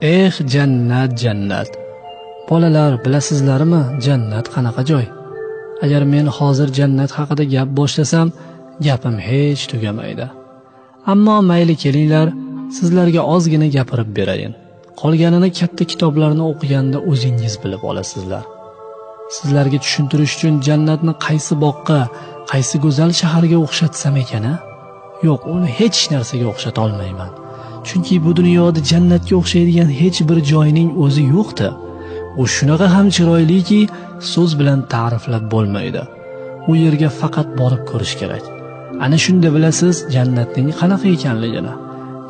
Jannat, jannat. Bolalar, bilasizlarmi, jannat qanaqa joy? Agar men hozir jannat haqida gap boshlasam, gapim hech tugamaydi. Ammo mayli kelinglar, sizlarga ozgina gapirib berayin. Qolganini katta kitoblarni o'qiganda o'zingiz bilib olasizlar. Sizlarga tushuntirish uchun jannatni qaysi boqqa, qaysi go'zal shaharga o'xshatsam ekan-a? Yo'q, uni hech narsaga o'xshata olmayman. Chunki bu dunyoda jannatga o'xshaydigan hech bir joyning o'zi yo'qdir. U shunaqa ham chiroyliki, so'z bilan ta'riflab bo'lmaydi. U yerga faqat borib ko'rish kerak. Ana shunda bilasiz jannatning qanaqa ekanligini.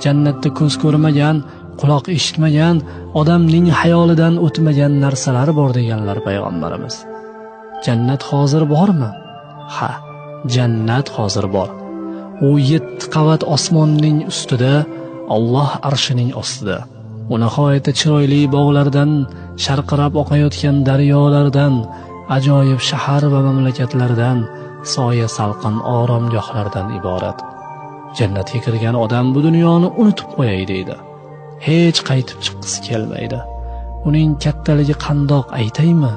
Jannatda ko'z ko'rmagan, quloq eshitmagan, odamning xayolidan o'tmagan narsalar bor deganlar payg'ambarimiz. Jannat hozir bormi? Ha, jannat hozir bor. U 7 qavat osmonning ustida, Alloh arshining ostida. U nihoyatda chiroyli bog'lardan, sharqirab oqayotgan daryolardan, ajoyib shahar va mamlakatlardan, soya salqin oromgohlardan iborat. Jannatga kirgan odam bu dunyoni unutib qo'yay deydi. Hech qaytib chiqqisi kelmaydi. Uning kattaligi qandoq aytaymi?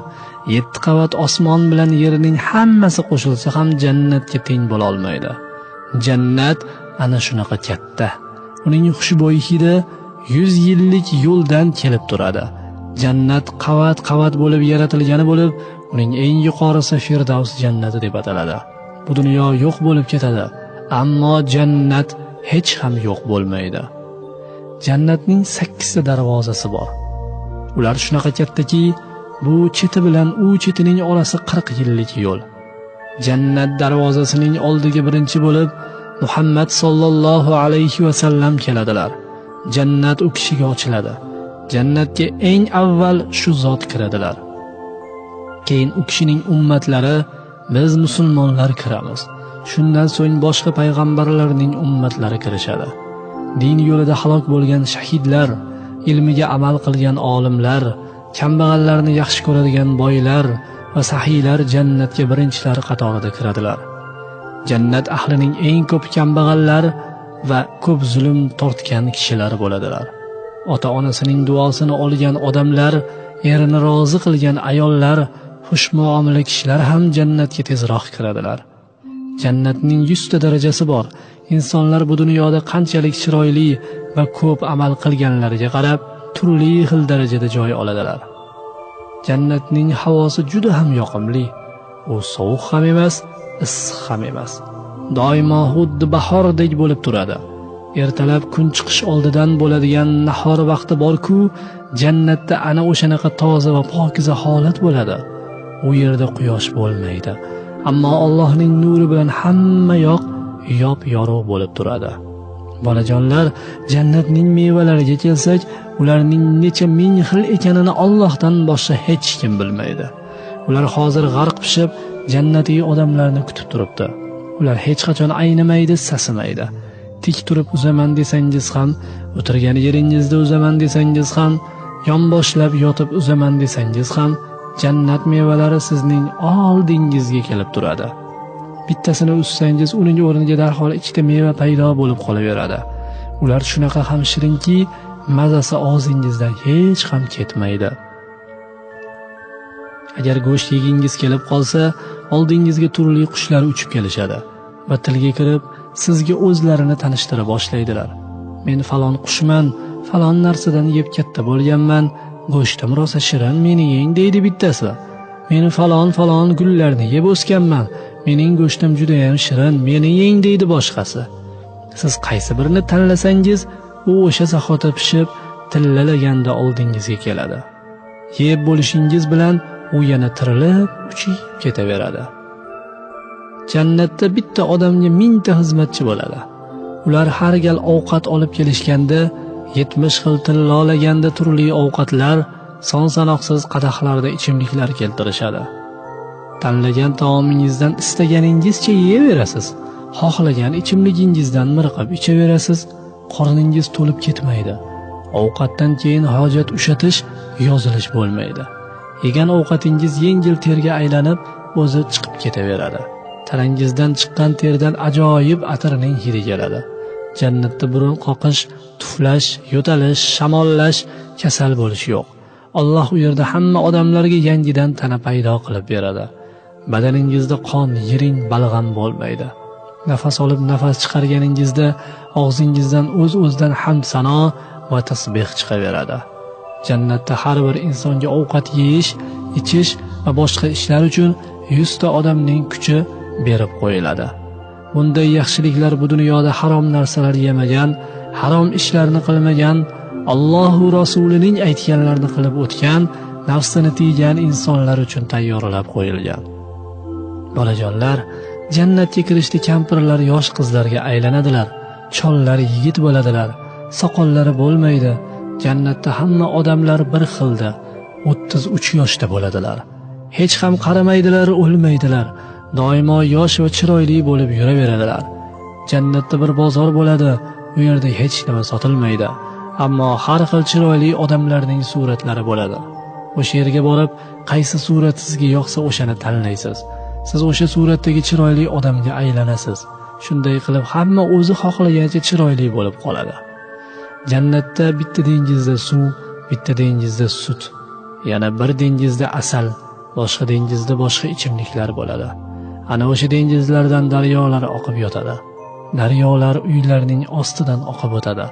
7 qavat osmon bilan yerning hammasi qo'shilsa ham jannatga teng bo'la olmaydi. Jannat ana shunaqa katta. Uning xushbo'y hidi 100 yillik yo'ldan kelib turadi. Jannat qavat-qavat bo'lib yaratilgani bo'lib, uning eng yuqorisi Firdavs jannati deb ataladi. Bu dunyo yo'q bo'lib ketadi, ammo jannat hech ham yo'q bo'lmaydi. Jannatning 8 ta darvozasi bor. Ular shunaqa kattaki, bu cheti bilan u chetining orasi 40 yillik yo'l. Jannat darvozasining oldiga birinchi bo'lib Muhammad sallallohu alayhi va sallam keladilar. Jannat u kishiga ochiladi. Jannatga eng avval shu zot kiradilar. Keyin u kishining ummatlari, biz musulmonlar kiramiz. Shundan so'ng boshqa payg'ambarlarning ummatlari kirishadi. Din yo'lida halok bo'lgan shahidlar, ilmiga amal qilgan olimlar, kambag'allarni yaxshi ko'radigan boylar va sahiylar jannatga birinchilar qatorida kiradilar. Jannat ahlining eng ko'p kambag'allar va ko'p zulm tortgan kishilar bo'ladilar. Ota-onasining duosini olgan odamlar, erini rozi qilgan ayollar, xushmuomala kishilar ham jannatga tezroq kiradilar. Jannatning 100 ta darajasi bor. Insonlar bu dunyoda qanchalik chiroyli va ko'p amal qilganlariga qarab, turli xil darajada joy oladilar. Jannatning havosi juda ham yoqimli. U sovuq ham emas, issiq ham emas. Doimo xuddi bahordek bo'lib turadi. Ertalab kun chiqish oldidan bo'ladigan nahor vaqti bor-ku, jannatda ana o'shanaqa toza va pokiza holat bo'ladi. U yerda quyosh bo'lmaydi, ammo Allohning nuri bilan hamma yoq yop-yorug' bo'lib turadi. Bolajonlar, jannatning mevalariga kelsak, ularning necha ming xil ekanini Allohdan boshqa hech kim bilmaydi. Ular hozir g'arq pishib, jannatiy odamlarni kutib turibdi. Ular hech qachon aynimaydi, sasimaydi. Tik turib uzaman desangiz ham, o'tirgan yeringizda uzaman desangiz ham, yonboshlab yotib uzaman desangiz ham, jannat mevalari sizning oldingizga kelib turadi. Bittasini uzsangiz, uning o'rniga darhol ikkita meva paydo bo'lib qolaveradi. Ular shunaqa ham shirinki, mazasi og'zingizdan hech ham ketmaydi. Agar go'sht yegingiz kelib qolsa, oldingizga turli qushlar uchib kelishadi va tilga kirib, sizga o'zlarini tanishtira boshlaydilar. Men falon qushman, falon narsadan yeb katta bo'lganman, go'shtim rosa shirin, meni yeng deydi bittasi. Men falon gullarni yeb o'sganman, mening go'shtim juda ham shirin, meni yeng deydi boshqasi. Siz qaysi birini tanlasangiz, u o'sha zahoti pishib, tillalaganda oldingizga keladi. Yeb bo'lishingiz bilan u yana tirilib, uchib ketaveradi. Jannatda bitta odamga 1000 ta xizmatchi bo'ladi. Ular har gal ovqat olib kelishganda 70 xil tillalaganda turli ovqatlar, son-sanoqsiz qadahlarda ichimliklar keltirishadi. Tanlagan taomingizdan istaganingizcha yeyaverasiz. Xohlagan ichimligingizdan mirqib ichaverasiz. Qorningiz to'lib ketmaydi. Ovqatdan keyin hojat ushatish, yozilish bo'lmaydi. Yegan ovqatingiz yengil terga aylanib, o'zi chiqib ketaveradi. Tanangizdan chiqqan terdan ajoyib atirning hidi keladi. Jannatda burun qoqish, tuflash, yo'talish, shamollash, kasal bo'lish yo'q. Alloh u yerda hamma odamlarga yangidan tana paydo qilib beradi. Badaningizda qon, yiring, balg'am bo'lmaydi. Nafas olib nafas chiqarganingizda og'zingizdan o'z-o'zidan hamd sano va tasbih chiqaveradi. Jannatda har bir insonga ovqat yeyish, ichish va boshqa ishlar uchun 100 ta odamning kuchi berib qo'yiladi. Bunday yaxshiliklar bu dunyoda harom narsalar yemagan, harom ishlarni qilmagan, Alloh va Rasulining aytganlarini qilib o'tgan, nafsini tiygan insonlar uchun tayyorlab qo'yilgan. Bolajonlar, jannatga kirishda kampirlar yosh qizlarga aylanadilar, chollar yigit bo'ladilar, soqollari bo'lmaydi. Jannatda hamma odamlar bir xilda, 33 yoshda bo'ladilar. Hech ham qaramaydilar, o'lmaydilar. Doimo yosh va chiroyli bo'lib yuraveradilar. Jannatda bir bozor bo'ladi, u yerda hech nima sotilmaydi, ammo har xil chiroyli odamlarning suratlari bo'ladi. O'sha yerga borib, qaysi surat sizga yoqsa o'shani tanlaysiz. Siz o'sha suratdagi chiroyli odamga aylanasiz. Shunday qilib hamma o'zi xohlagancha chiroyli bo'lib qoladi. Jannatda bitta dengizda suv, bitta dengizda sut, yana bir dengizda asal, boshqa dengizda boshqa ichimliklar bo'ladi. Ana o'sha dengizlardan daryolar oqib yotadi. Daryolar uylarning ostidan oqib o'tadi,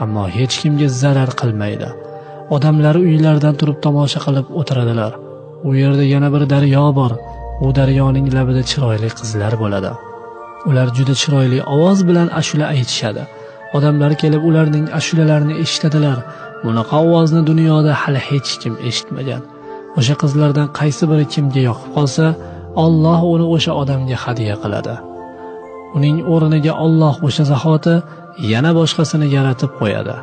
ammo hech kimga zarar qilmaydi. Odamlar uylardan turib tomosha qilib o'tiradilar. U yerda yana bir daryo bor. U daryoning labida chiroyli qizlar bo'ladi. Ular juda chiroyli ovoz bilan ashula aytishadi. Odamlar kelib ularning ashulalarini eshitadilar. Bunaqa ovozni dunyoda hali hech kim eshitmagan. O'sha qizlardan qaysi biri kimga yoqib qolsa, Alloh uni o'sha odamga hadiya qiladi. Uning o'rniga Alloh o'sha zahoti yana boshqasini yaratib qo'yadi.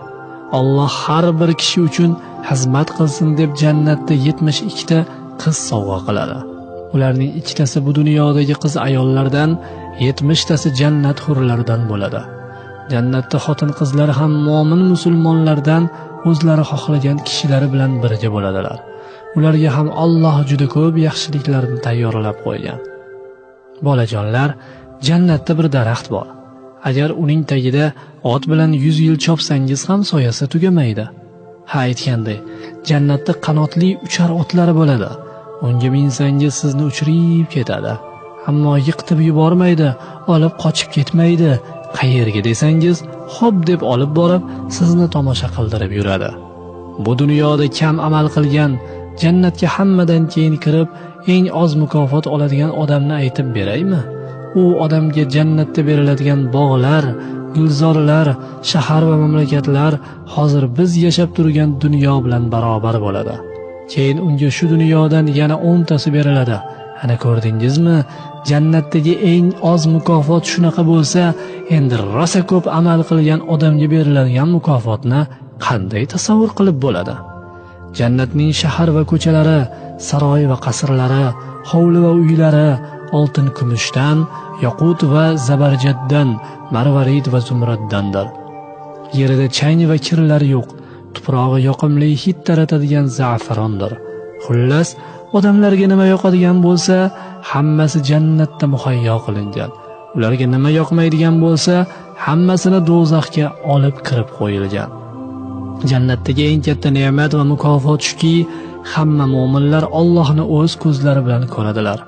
Alloh har bir kishi uchun xizmat qilsin deb jannatda 72 ta qiz sovg'a qiladi. Ularning ikkitasi bu dunyodagi qiz ayollardan, 70 tasi jannat hurlaridan bo'ladi. Jannatda xotin-qizlar ham mo'min musulmonlardan o'zlari xohlagan kishilari bilan birga bo'ladilar. Ularga ham Alloh juda ko'p yaxshiliklarni tayyorlab qo'ygan. Bolajonlar, jannatda bir daraxt bor. Agar uning tagida ot bilan 100 yil chopsangiz ham soyasi tugamaydi. Ha, aytganday, jannatda qanotli uchar otlar bo'ladi. Unga minsangiz sizni uchirib ketadi. Ammo yiqitib yubormaydi, olib qochib ketmaydi. Qayerga desangiz, xo'p deb olib borib, sizni tomosha qildirib yuradi. Bu dunyoda kam amal qilgan, jannatga hammadan keyin kirib, eng oz mukofot oladigan odamni aytib beraymi? U odamga jannatda beriladigan bog'lar, gulzorlar, shahar va mamlakatlar hozir biz yashab turgan dunyo bilan barobar bo'ladi. Keyin unga shu dunyodan yana 10 tasi beriladi. Ana ko'rdingizmi? Jannatdagi eng oz mukofot shunaqa bo'lsa, endi rosa ko'p amal qilgan odamga beriladigan mukofotni qanday tasavvur qilib bo'ladi? Jannatning shahar va ko'chalari, saroy va qasrlari, hovli va uylari oltin kumushdan, yoqut va zabarjaddan, marvarid va zumraddandir. Yerida chang va kirlar yo'q. Tuprog'i yoqimli hid taratadigan za'farondir. Xullas, odamlarga nima yoqadigan bo'lsa, hammasi jannatda muhayyo qilingan. Ularga nima yoqmaydigan bo'lsa, hammasini do'zaxga olib kirib qo'yilgan. Jannatdagi eng katta ne'mat va mukofot shuki, hamma mu'minlar Allohni o'z ko'zlari bilan ko'radilar.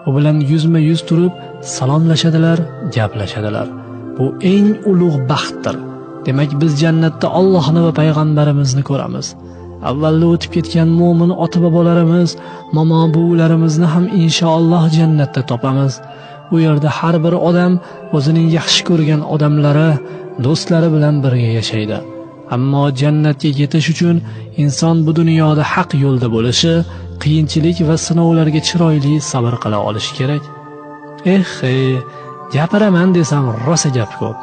U bilan yuzma-yuz turib salomlashadilar, gaplashadilar. Bu eng ulug' baxtdir. Demak, biz jannatda Allohni va payg'ambarimizni ko'ramiz. Avvalda o'tib ketgan mu'min ota-bobolarimiz, momo buvilarimizni ham inshaalloh jannatda topamiz. U yerda har bir odam o'zining yaxshi ko'rgan odamlari, do'stlari bilan birga yashaydi. Ammo jannatga yetish uchun inson bu dunyoda haq yo'lda bo'lishi, qiyinchilik va sinovlarga chiroyli sabr qila olishi kerak. Gapiraman desam rosa gap ko'p.